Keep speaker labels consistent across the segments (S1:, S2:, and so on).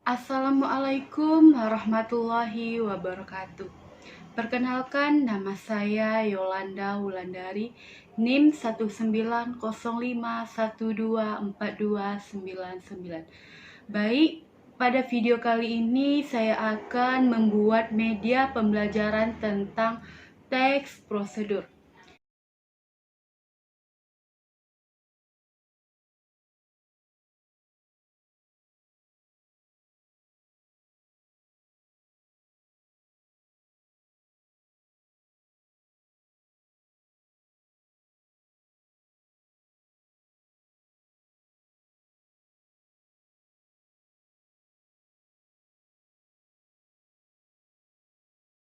S1: Assalamualaikum warahmatullahi wabarakatuh. Perkenalkan, nama saya Yolanda Wulandari, NIM 19051242999. Baik, pada video kali ini saya akan membuat media pembelajaran tentang teks prosedur.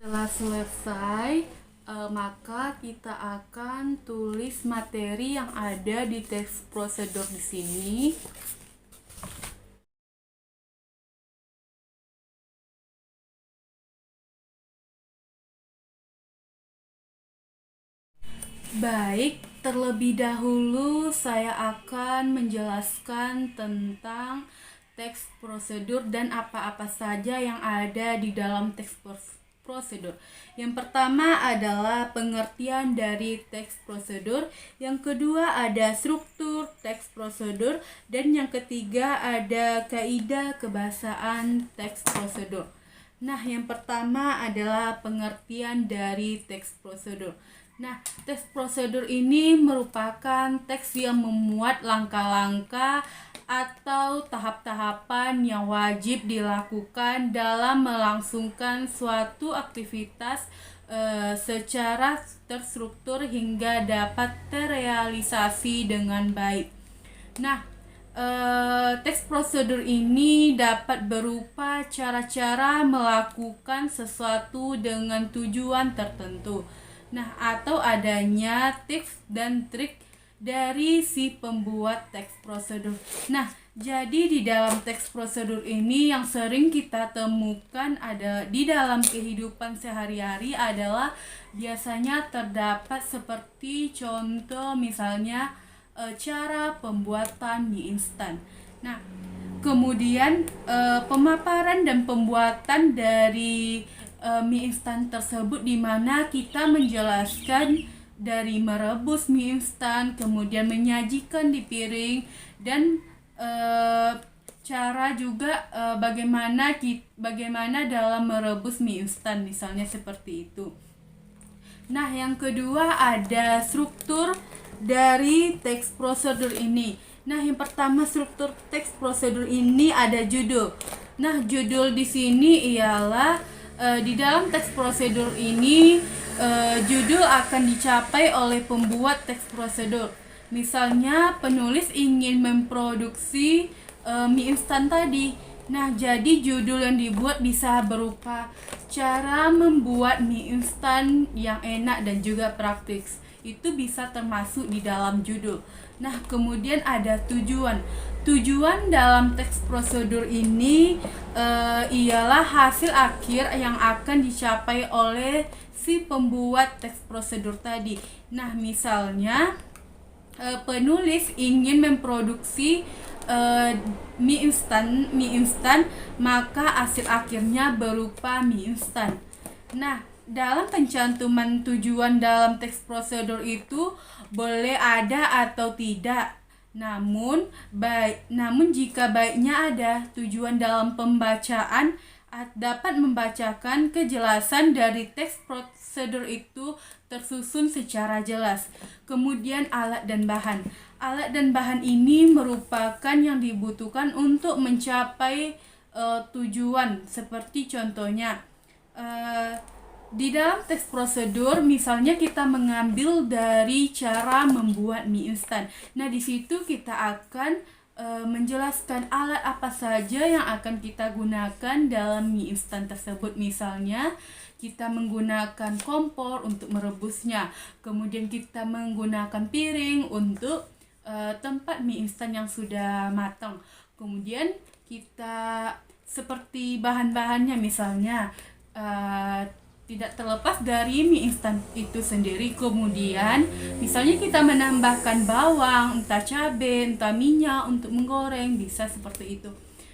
S1: Setelah selesai, maka kita akan tulis materi yang ada di teks prosedur di sini. Baik, terlebih dahulu saya akan menjelaskan tentang teks prosedur dan apa-apa saja yang ada di dalam teks prosedur. Yang pertama adalah pengertian dari teks prosedur, yang kedua ada struktur teks prosedur, dan yang ketiga ada kaidah kebahasaan teks prosedur. Nah, yang pertama adalah pengertian dari teks prosedur. Nah, teks prosedur ini merupakan teks yang memuat langkah-langkah atau tahap-tahapan yang wajib dilakukan dalam melangsungkan suatu aktivitas secara terstruktur hingga dapat terrealisasi dengan baik. Nah, teks prosedur ini dapat berupa cara-cara melakukan sesuatu dengan tujuan tertentu. Nah, atau adanya tips dan trik dari si pembuat teks prosedur. Nah, jadi di dalam teks prosedur ini yang sering kita temukan ada di dalam kehidupan sehari-hari adalah biasanya terdapat seperti contoh misalnya cara pembuatan mie instan. Nah, kemudian pemaparan dan pembuatan dari mie instan tersebut, di mana kita menjelaskan dari merebus mie instan, kemudian menyajikan di piring, dan cara juga bagaimana dalam merebus mie instan, misalnya seperti itu. Nah, yang kedua ada struktur dari teks prosedur ini. Nah, yang pertama struktur teks prosedur ini ada judul. Nah, judul di sini ialah di dalam teks prosedur ini judul akan dicapai oleh pembuat teks prosedur. Misalnya penulis ingin memproduksi mie instan tadi. Nah, jadi judul yang dibuat bisa berupa cara membuat mie instan yang enak dan juga praktis. Itu bisa termasuk di dalam judul. Nah, kemudian ada tujuan. Tujuan dalam teks prosedur ini ialah hasil akhir yang akan dicapai oleh si pembuat teks prosedur tadi. Nah, misalnya penulis ingin memproduksi mie instan, maka hasil akhirnya berupa mie instan. Nah, dalam pencantuman tujuan dalam teks prosedur itu boleh ada atau tidak. Namun jika baiknya ada, tujuan dalam pembacaan dapat membacakan kejelasan dari teks prosedur itu tersusun secara jelas. Kemudian alat dan bahan. Alat dan bahan ini merupakan yang dibutuhkan untuk mencapai tujuan, seperti contohnya di dalam teks prosedur, misalnya kita mengambil dari cara membuat mie instan. Nah, di situ kita akan menjelaskan alat apa saja yang akan kita gunakan dalam mie instan tersebut. Misalnya, kita menggunakan kompor untuk merebusnya. Kemudian kita menggunakan piring untuk tempat mie instan yang sudah matang. Kemudian kita seperti bahan-bahannya, misalnya tidak terlepas dari mie instan itu sendiri. Kemudian misalnya kita menambahkan bawang, entah cabai, entah minyak untuk menggoreng, bisa seperti itu.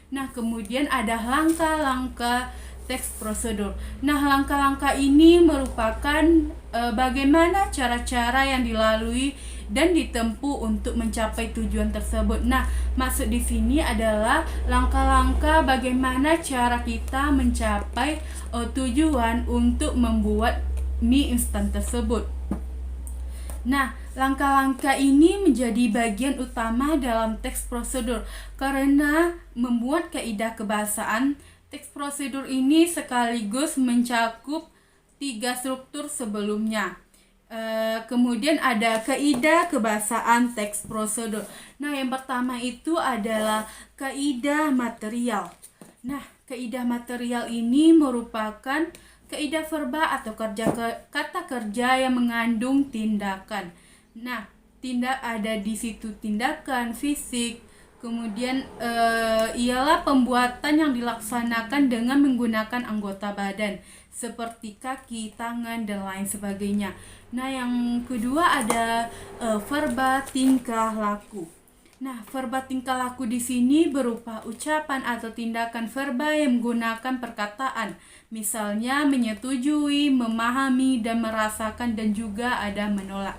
S1: Nah, kemudian ada langkah-langkah teks prosedur. Nah, langkah-langkah ini merupakan bagaimana cara-cara yang dilalui dan ditempuh untuk mencapai tujuan tersebut. Nah, maksud di sini adalah langkah-langkah bagaimana cara kita mencapai tujuan untuk membuat mie instan tersebut. Nah, langkah-langkah ini menjadi bagian utama dalam teks prosedur karena membuat kaidah kebahasaan. Teks prosedur ini sekaligus mencakup 3 struktur sebelumnya. Kemudian ada kaidah kebahasaan teks prosedur. Nah, yang pertama itu adalah kaidah material. Nah, kaidah material ini merupakan kaidah verba atau kata kerja yang mengandung tindakan. Nah, ada di situ tindakan fisik, kemudian ialah pembuatan yang dilaksanakan dengan menggunakan anggota badan seperti kaki, tangan, dan lain sebagainya. Nah, yang kedua ada verba tingkah laku. Nah, verba tingkah laku di sini berupa ucapan atau tindakan verba yang menggunakan perkataan. Misalnya menyetujui, memahami, dan merasakan, dan juga ada menolak.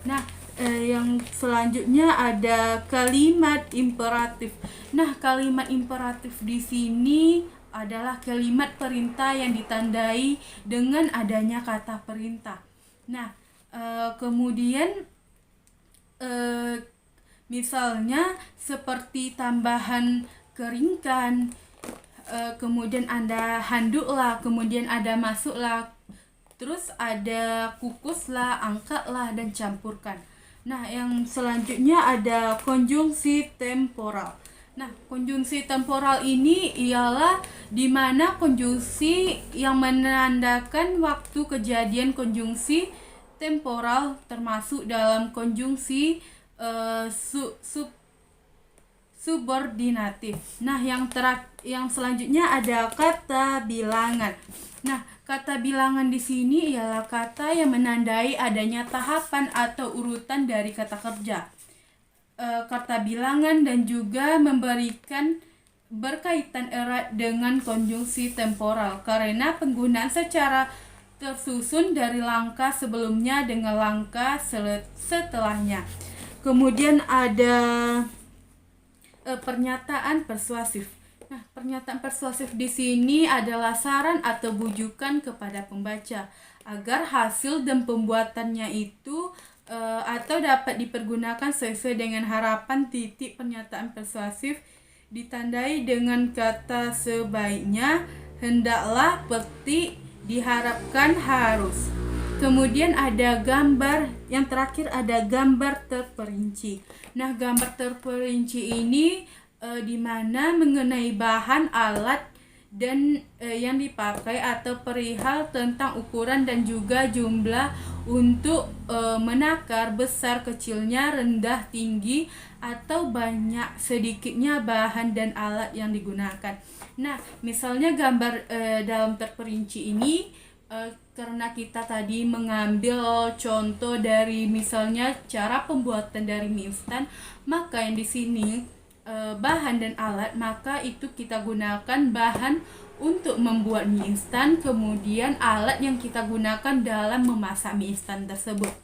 S1: Nah, yang selanjutnya ada kalimat imperatif. Nah, kalimat imperatif di sini adalah kalimat perintah yang ditandai dengan adanya kata perintah. Nah, kemudian misalnya seperti tambahan keringkan, kemudian ada handuklah, kemudian ada masuklah, terus ada kukuslah, angkatlah, dan campurkan. Nah, yang selanjutnya ada konjungsi temporal. Nah, konjungsi temporal ini ialah di mana konjungsi yang menandakan waktu kejadian konjungsi temporal termasuk dalam konjungsi subordinatif. Nah, yang selanjutnya ada kata bilangan. Nah, kata bilangan di sini ialah kata yang menandai adanya tahapan atau urutan dari kata kerja. Kata bilangan dan juga memberikan berkaitan erat dengan konjungsi temporal karena penggunaan secara tersusun dari langkah sebelumnya dengan langkah setelahnya. Kemudian ada pernyataan persuasif. Nah, pernyataan persuasif di sini adalah saran atau bujukan kepada pembaca agar hasil dan pembuatannya itu atau dapat dipergunakan sesuai dengan harapan. Titik pernyataan persuasif ditandai dengan kata sebaiknya, hendaklah, petik, diharapkan, harus. Kemudian ada gambar, yang terakhir ada gambar terperinci. Nah, gambar terperinci ini di mana mengenai bahan, alat, dan yang dipakai atau perihal tentang ukuran dan juga jumlah untuk menakar besar kecilnya, rendah tinggi, atau banyak sedikitnya bahan dan alat yang digunakan. Nah, misalnya gambar dalam terperinci ini karena kita tadi mengambil contoh dari misalnya cara pembuatan dari mie instan, maka yang di sini bahan dan alat, maka itu kita gunakan bahan untuk membuat mie instan, kemudian alat yang kita gunakan dalam memasak mie instan tersebut.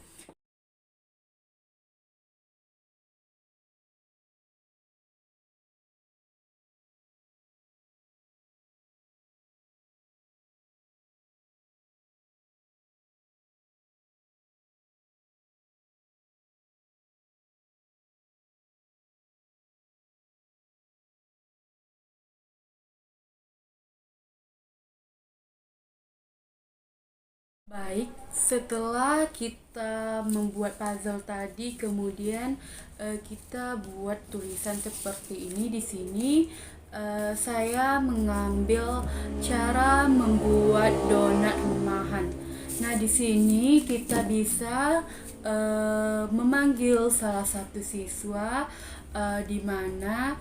S1: Baik, setelah kita membuat puzzle tadi, kemudian kita buat tulisan seperti ini. Di sini saya mengambil cara membuat donat rumahan. Nah, di sini kita bisa memanggil salah satu siswa di mana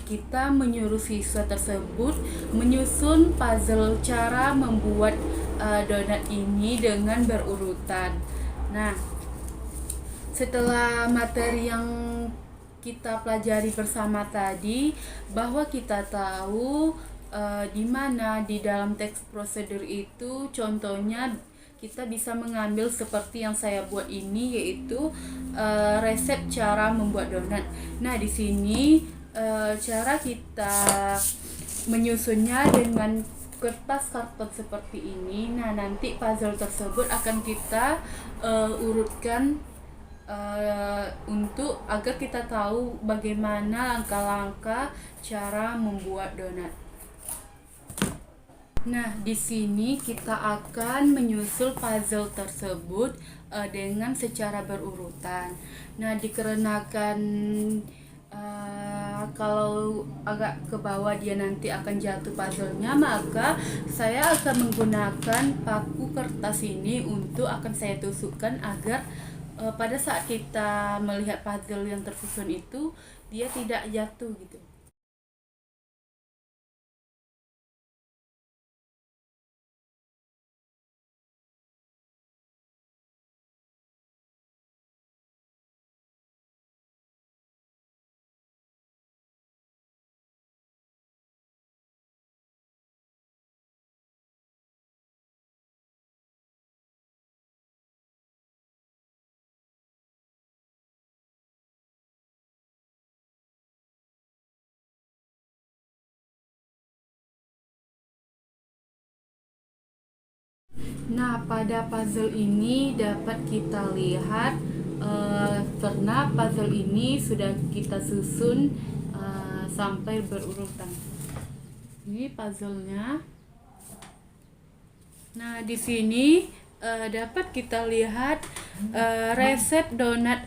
S1: kita menyuruh siswa tersebut menyusun puzzle cara membuat donat ini dengan berurutan. Nah, setelah materi yang kita pelajari bersama tadi, bahwa kita tahu di mana di dalam teks prosedur itu contohnya kita bisa mengambil seperti yang saya buat ini, yaitu resep cara membuat donat. Nah, di sini cara kita menyusunnya dengan kertas karton seperti ini. Nah, nanti puzzle tersebut akan kita urutkan untuk agar kita tahu bagaimana langkah-langkah cara membuat donat. Nah, di sini kita akan menyusul puzzle tersebut dengan secara berurutan. Nah, dikarenakan kalau agak ke bawah dia nanti akan jatuh puzzle-nya, maka saya akan menggunakan paku kertas ini untuk akan saya tusukkan agar pada saat kita melihat puzzle yang tersusun itu dia tidak jatuh gitu. Nah, pada puzzle ini dapat kita lihat karena puzzle ini sudah kita susun sampai berurutan. Ini puzzle-nya. Nah, di sini dapat kita lihat resep donat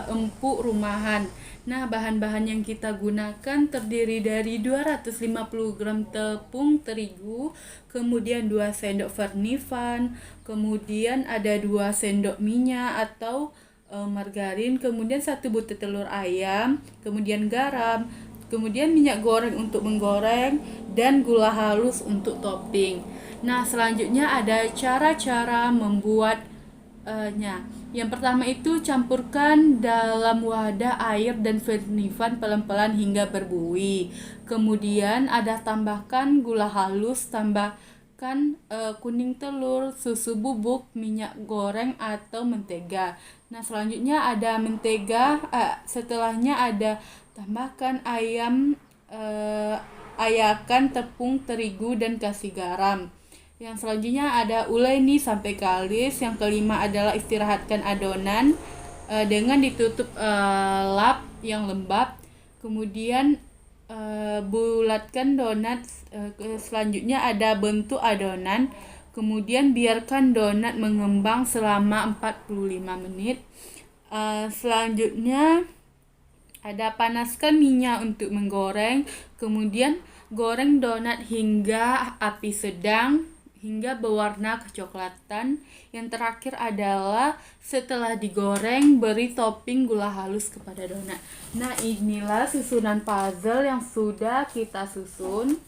S1: empuk rumahan. Nah, bahan-bahan yang kita gunakan terdiri dari 250 gram tepung terigu, kemudian 2 sendok vernifan, kemudian ada 2 sendok minyak atau margarin, kemudian 1 butir telur ayam, kemudian garam, kemudian minyak goreng untuk menggoreng, dan gula halus untuk topping. Nah, selanjutnya ada cara-cara membuatnya. Yang pertama itu campurkan dalam wadah air dan vernifan pelan-pelan hingga berbuih. Kemudian ada tambahkan gula halus, tambahkan kuning telur, susu bubuk, minyak goreng atau mentega. Nah, selanjutnya ada mentega. Setelahnya ada tambahkan ayam, ayakan tepung terigu dan kasih garam. Yang selanjutnya ada uleni sampai kalis. Yang kelima adalah istirahatkan adonan dengan ditutup lap yang lembab. Kemudian bulatkan donat. Selanjutnya ada bentuk adonan. Kemudian biarkan donat mengembang selama 45 menit. Selanjutnya ada panaskan minyak untuk menggoreng. Kemudian goreng donat hingga api sedang hingga berwarna kecoklatan. Yang terakhir adalah setelah digoreng beri topping gula halus kepada donat. Nah, inilah susunan puzzle yang sudah kita susun.